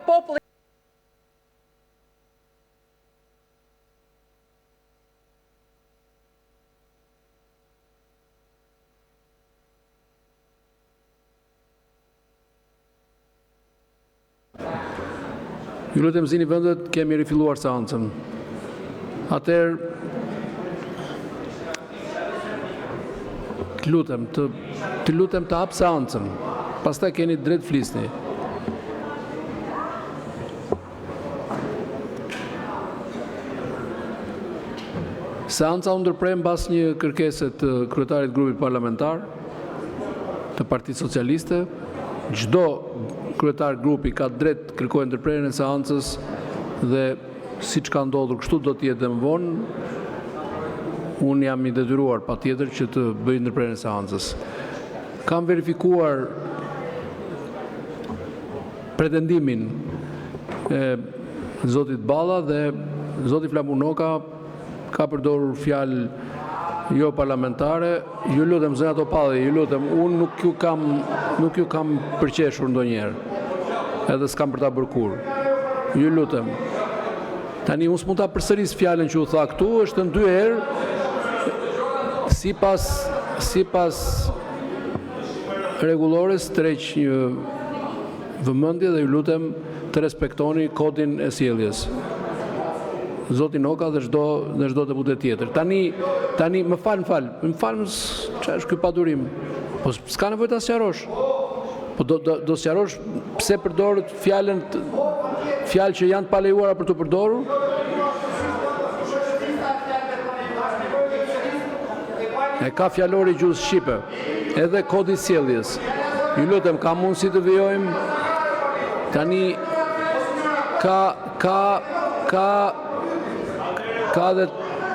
Populli Ju lutem zini vendet, kemi rifilluar seancën. Atëherë të lutem të hap seancën. Pastaj keni drejt flisni. Seanca u ndërprer mbas një kërkese të kryetarit të grupit parlamentar të Partisë Socialiste. Çdo kryetar grupi ka drejt të kërkojë ndërprerjen e seancës dhe siç ka ndodhur kështu do të jetë më vonë. Unë jam i detyruar patjetër që të bëj ndërprerjen e seancës. Kam verifikuar pretendimin e zotit Balla dhe zoti Flamur Noka ka përdorur fjalë jo parlamentare. Ju lutem zonja Topalli, ju lutem, unë nuk ju kam përqeshur ndonjëherë. Edhe s'kam për ta bërë kurrë. Ju lutem. Tani unë s'mund ta përsëris fjalën që u tha këtu, është në 2 herë. Sipas rregullores tërheq një vëmendje dhe ju lutem të respektoni kodin e sjelljes. Zoti Noka dhe çdo deputet tjetër. Tani më fal, çfarë është ky padurim? Po s'ka nevojë ta sqarosh. Po do sqarosh pse përdorët fjalë që janë të palejuara për të përdorur? E ka fjalori gjuhës shqipe, edhe kodi sjelljes. Ju lutem, ka mundësi të vijojmë. Tani ka dhe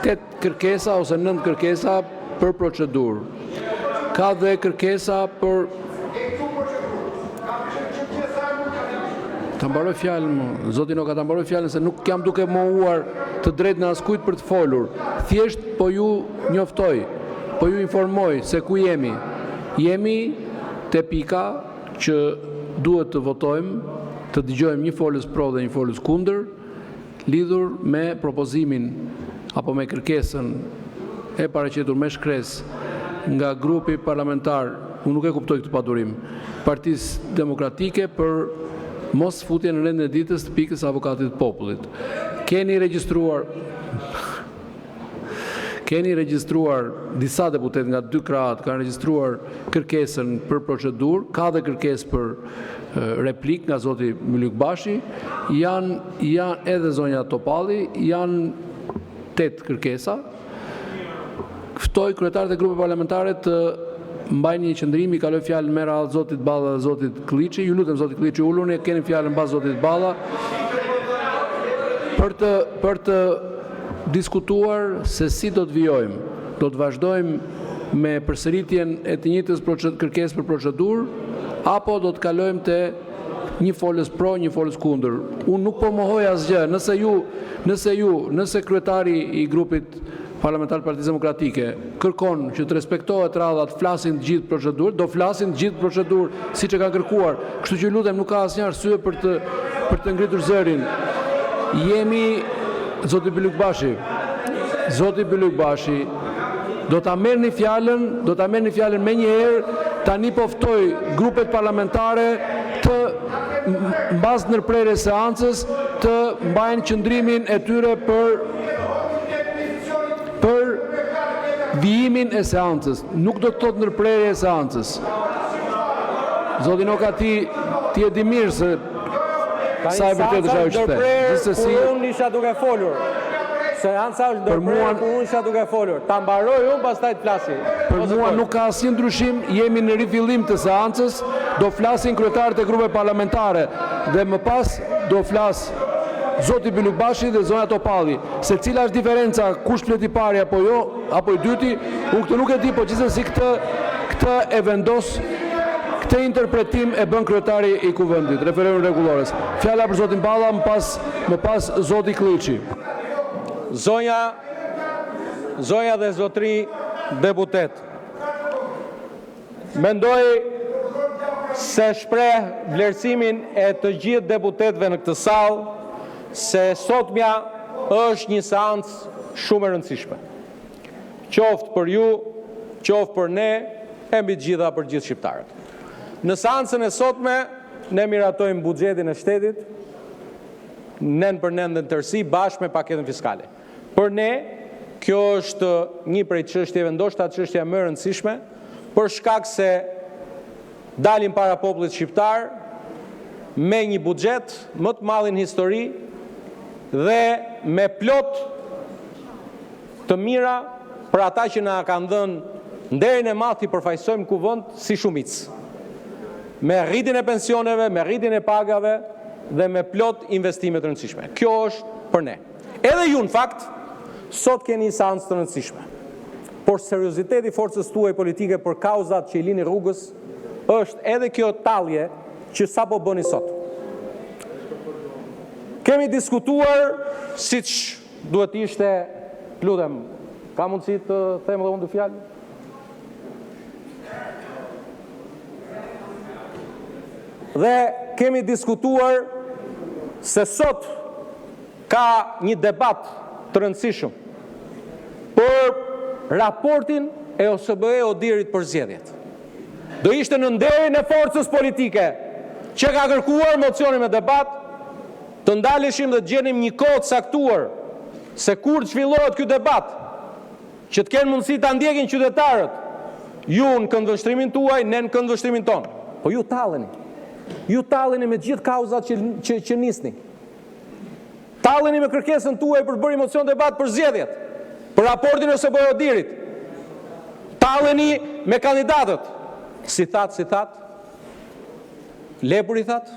8 kërkesa ose 9 kërkesa për procedurë. Ka dhe kërkesa për... Ta mbaroj fjalën, zoti Noka, ta mbaroj fjalën se nuk jam duke mohuar të drejtën e askujt për të folur. Thjesht po ju njoftoj, po ju informoj se ku jemi. Jemi te pika që duhet të votojmë, të dëgjojmë një folës pro dhe një folës kundër, lidhur me propozimin apo me kërkesën e paraqitur me shkres nga grupi parlamentar, unë nuk e kuptoj këtë padurim, Partisë Demokratike për mos futje në rendin e ditës të pikës avokatit të popullit. Keni regjistruar disa deputet nga 2 krahat kanë regjistruar kërkesën për procedurë, ka dhe kërkesë për replik nga zoti Mylyk Bashi, janë edhe zonja Topalli, janë 8 kërkesa. Ftoj kryetarët e grupeve parlamentare të mbajnë një qëndrim, i kaloj fjalën me radhë zotit Balla dhe zotit Klliçi. Ju lutem zoti Klliçi, uluni, keni fjalën mbas zotit Balla për të diskutuar se si do të vijojmë. Do të vazhdojmë me përsëritjen e të njëjtës kërkesë për procedurë, apo do të kalojmë te një folës pro, një folës kundër. Unë nuk po mohoj asgjë. Nëse kryetari i grupit parlamentar Partisë Demokratike kërkon që të respektohet radha, të flasin të gjithë procedurë, do flasin të gjithë procedurë siç e kanë kërkuar. Kështu që lutem, nuk ka asnjë arsye për të ngritur zërin. Jemi zoti Mylyk Bashi, do ta merrni fjalën me një herë. Tani po ftoj grupet parlamentare të mbas ndërprerjes së seancës të mbajnë qëndrimin e tyre për vijimin e seancës. Nuk do të thotë ndërprerje e seancës. Zoti Noka, ti e di mirë se sa e vërtetë është ajo që the. Unë isha duke folur. Seanca është ndërprerje ku unë isha duke folur. Ta mbaroj unë, pastaj të flasi. Për mua nuk ka asnjë ndryshim, jemi në rifillim të seancës, do flasin kryetarët e grupeve parlamentare dhe më pas do flas Zoti Bylukbashi dhe Zonja Topalli. Se cila është diferenca, kush flet i pari apo jo, apo i dyti, unë këtë nuk e di, po gjithsesi këtë e vendos, këtë interpretim e bën kryetari i kuvendit, referimin rregullores. Fjala për Zotin Balla, më pas Zoti Klliçi. Zonja dhe zotri deputet. Mendoj se shpreh vlerësimin e të gjithë deputetëve në këtë sallë se sotmja është një seancë shumë e rëndësishme. Qoftë për ju, qoftë për ne, e mbi të gjitha për gjithë shqiptarët. Në seancën e sotme ne miratojmë buxhetin e shtetit, nën për nën dhe në tërësi bashkë me paketën fiskale. Për ne, kjo është një prej çështjeve, ndoshta çështja më e rëndësishme, për shkak se dalim para popullit shqiptar me një buxhet më të madh në histori dhe me plot të mira për ata që na kanë dhënë nderin e madh i përfaqësojmë kuvend si shumicë. Me rritjen e pensioneve, me rritjen e pagave dhe me plot investime të rëndësishme. Kjo është për ne. Edhe ju në fakt sot keni një seancë të rëndësishme. Por serioziteti i forcës tuaj politike për kauzat që i lini rrugës është edhe kjo tallje që sapo bëni sot. Kemi diskutuar siç duhet ishte, lutem, ka mundësi të them edhe unë dy fjalë? Dhe kemi diskutuar se sot ka një debat të rëndësishëm për raportin e OSBE Odirit për zgjedhjet. Do ishte në nderin e forcës politike që ka kërkuar mocionin me debat, të ndaleshim dhe të gjenim një kohë të caktuar se kur të zhvillohet ky debat, që të kenë mundësi ta ndjekin qytetarët, ju në këndvështrimin tuaj, ne në këndvështrimin tonë. Po ju talleni. Ju talleni me gjithë kauzat që nisni. Talleni me kërkesën tuaj për të bërë mocion debat për zgjedhjet, për raportin e OSBE Odirit. Talleni me kandidatët. Si that, Lepur i that,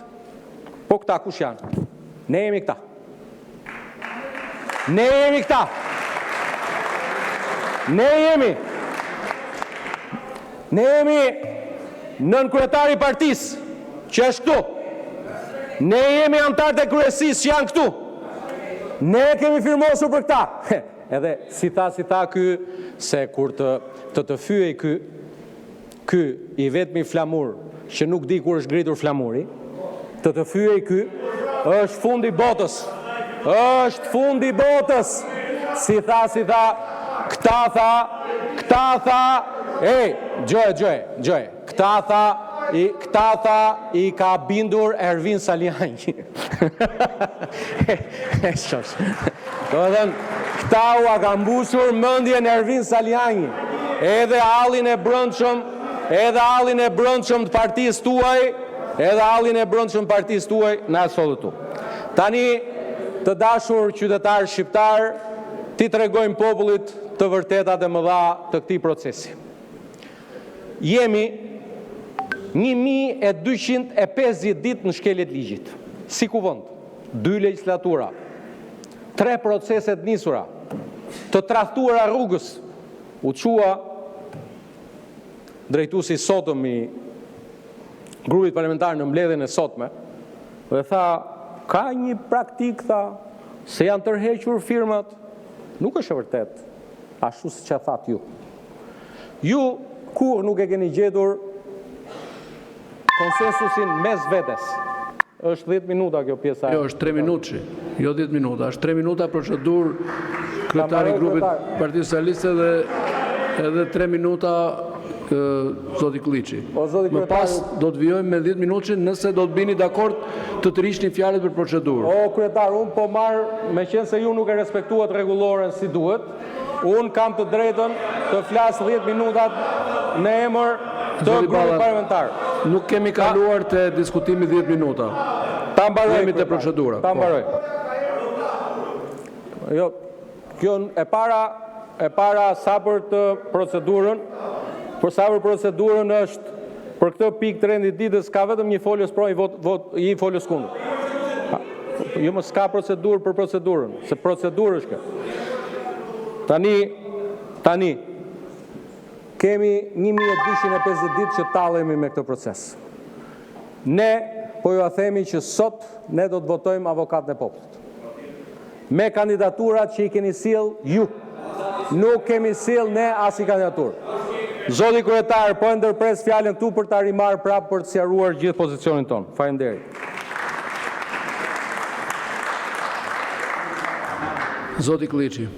po këta kush janë? Ne jemi këta. Ne jemi nën kryetari i partisë, që është këtu. Ne jemi antarët e kryesisë që janë këtu. Ne kemi firmosur për këta. Edhe si tha ky, se kur të fyej ky i vetmi flamur që nuk di kur është ngritur flamuri, të fyej ky, është fundi botës. Është fundi botës. Si tha, këta tha, Gjoje. Këta tha i ka bindur Ervin Saliani. Këta u ka mbushur mendjen Ervin Saliani. Edhe hallin e brendshëm të partisë tuaj, na sollu tu. Tani, të dashur qytetarë shqiptar, ti tregojmë popullit të vërtetat e mëdha të këtij procesi. Jemi 1250 ditë në shkeljet ligjit, si kuvend, 2 legjislatura, 3 proceset nisura, të tradhtuara rrugës, u çua drejtuesi sotëm i grupit parlamentar në mbledhjen e sotme, dhe tha, ka një praktik, tha, se janë tërhequr firmat. Nuk është e vërtet, ashtu siç e thatë ju. Ju kur nuk e keni gjetur konsensusin mes vetes. Është 10 minuta kjo pjesa. Jo, është 3 minutë, jo 10 minuta. Është 3 minuta procedurë kryetari i grupit Partisë Socialiste dhe edhe 3 minuta Zoti Klliçi. Më pas do të vijojmë me 10 minutë nëse do të bini dakord të rishni fjalët për procedurë. O kryetar, unë po marr, meqense se ju nuk e respektuat rregulloren si duhet, unë kam të drejtën të flas 10 minutat në emër të grupit parlamentar. Nuk kemi kaluar te diskutimi 10 minuta. Ta mbaroj te procedura. Ta mbaroj. Jo, Kjo e para sa për të procedurën, është për këtë pikë të rendit ditës ka vetëm një folës pro, një folës kundër. Jo më s'ka procedurë për procedurën, se procedurë është kjo. Tani, kemi 1250 ditë që tallemi me këtë proces. Ne po ju a themi që sot ne do të votojmë avokatën e popullit. Me kandidaturat që i keni sill ju. Nuk kemi sill ne asnjë kandidaturë. Zoti kryetar, po e ndërpres fjalën këtu për ta rimarrë prapë për të sqaruar gjithë pozicionin tonë. Faleminderit. Zoti Klliçi.